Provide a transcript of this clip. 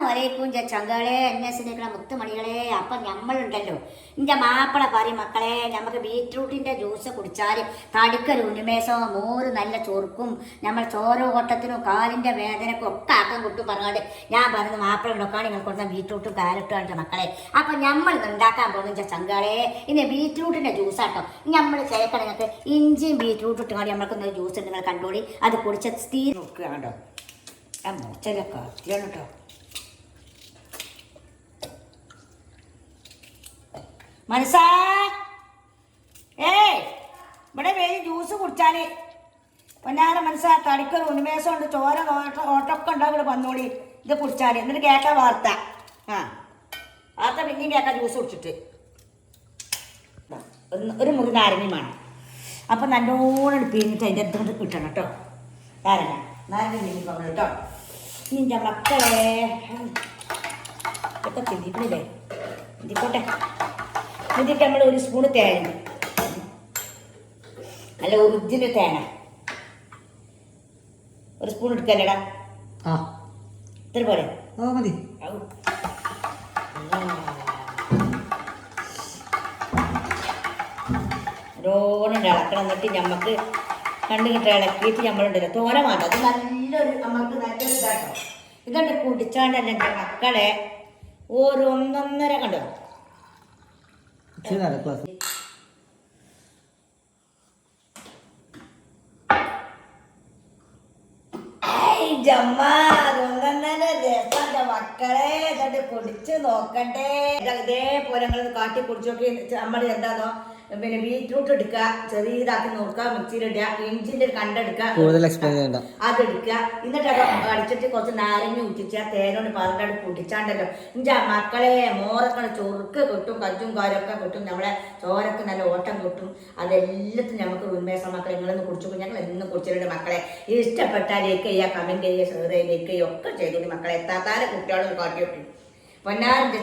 വരേക്കും ചങ്കളെ അന്വേഷണിക്കണ മുത്തുമണികളെ. അപ്പം നമ്മളുണ്ടല്ലോ എൻ്റെ മാപ്പിള പറയും മക്കളെ, നമുക്ക് ബീറ്റ്റൂട്ടിൻ്റെ ജ്യൂസ് കുടിച്ചാൽ തടിക്കൊരു ഉന്മേഷവും മോര് നല്ല ചൊറുക്കും നമ്മൾ ചോരോ കൊട്ടത്തിനും കാലിൻ്റെ വേദനക്കും ഒക്കെ ആക്കാൻ കിട്ടും പറഞ്ഞാൽ ഞാൻ പറയുന്നത് മാപ്പിള ഉണ്ടാക്കാൻ നിങ്ങൾ കൊടുത്ത ബീറ്റ്റൂട്ടും കാരറ്റും ആണ് മക്കളെ. അപ്പം നമ്മൾ ഉണ്ടാക്കാൻ പോകുന്ന ചങ്കളെ ഇനി ബീറ്റ്റൂട്ടിൻ്റെ ജ്യൂസാട്ടോ. നമ്മൾ ചേക്കണം നിങ്ങൾക്ക് ഇഞ്ചിയും ബീറ്റ്റൂട്ടും ഇട്ടുകൊണ്ട് നമ്മൾക്കൊന്ന് ജ്യൂസ് നിങ്ങൾ കണ്ടോളി. അത് കുടിച്ച സ്ഥിര നോക്കുകയാണോ ആ മോച്ചല്ല കത്തിയാണ് കേട്ടോ. മനസ്സാ ഇവിടെ വേഗം ജ്യൂസ് കുടിച്ചാല് പൊന്നാര മനസ്സാ തടിക്കൊരു ഉന്മേഷം ഉണ്ട്, ചോര ഓട്ടമൊക്കെ ഉണ്ടാവും. ഇവിടെ വന്നോളി ഇത് കുടിച്ചാല്. എന്നിട്ട് കേൾക്കാം വാർത്ത. വാർത്ത പിന്നെയും കേൾക്കാം ജ്യൂസ് കുടിച്ചിട്ട്. ഒരു മുറി നാരങ്ങയും വേണം. അപ്പം നല്ലോണം പിഴിഞ്ഞിട്ട് അതിൻ്റെ എന്തുകൊണ്ട് കിട്ടണം കേട്ടോ. നാരങ്ങ പിഴിഞ്ഞിട്ട് കേട്ടോ. നിൻ്റെ മക്കളെ ഇതൊക്കെ ചിന്തിക്കണില്ലേ, ചിന്തിക്കോട്ടെ. ഇതിട്ട് നമ്മൾ ഒരു സ്പൂണ് തേങ്ങ, നല്ല ഒറിജിനൽ തേങ്ങ ഒരു സ്പൂൺ എടുക്കല്ലേടാ. ഇത്ര പോലെ മതി. ഓരോന്നും ഇളക്കണം. എന്നിട്ട് നമുക്ക് കണ്ടു കിട്ടാൻ ഇളക്കിയിട്ട് നമ്മളുണ്ടല്ലോ തോന വേണ്ട. അത് നല്ലൊരു നമുക്ക് നല്ലൊരു ഇതാട്ടോ. ഇതുകൊണ്ട് കുടിച്ചാണ്ടല്ല എൻ്റെ മക്കളെ ഒന്നൊന്നര കണ്ടോ. മക്കളെ ഇതോട്ട് കുടിച്ച് നോക്കട്ടെ. ഇതേപോലെ നിങ്ങൾ കാട്ടി കുടിച്ചു നോക്കി. നമ്മൾ എന്താണോ പിന്നെ ബീറ്റ്റൂട്ട് എടുക്കുക, ചെറിയതാക്കി നോക്കുക, മിക്സിയിലിടുക, ഇഞ്ചിന്റെ ഒരു കണ്ടെടുക്കുക, അതെടുക്കുക. എന്നിട്ട് അത് അടിച്ചിട്ട് കുറച്ച് നാരങ്ങ ഊറ്റിച്ച തേനോട് പറഞ്ഞിട്ട് കുടിച്ചാണ്ടല്ലോ ഇഞ്ച മക്കളെ മോറൊക്കെ ചൊറുക്ക് കിട്ടും, കജ്ജും കാരൊക്കെ കിട്ടും, നമ്മളെ ചോരക്ക് നല്ല ഓട്ടം കിട്ടും. അതെല്ലാത്തും നമുക്ക് ഉന്മേഷം. മക്കളെ നിങ്ങളൊന്ന് കുടിച്ചു, ഞങ്ങൾ എന്നും കുടിച്ചിട്ടുണ്ട് മക്കളെ. ഇഷ്ടപ്പെട്ടാൽ ലൈക്ക് ചെയ്യുക, കമന്റ് ചെയ്യുക, ഷെയർ ചെയ്യുക, ലൈക്ക് ചെയ്യുക ഒക്കെ ചെയ്തോളി മക്കളെ. എത്താത്താലെ കുട്ടികളും കാട്ടിയോട്ടി പൊന്നാറിന്റെ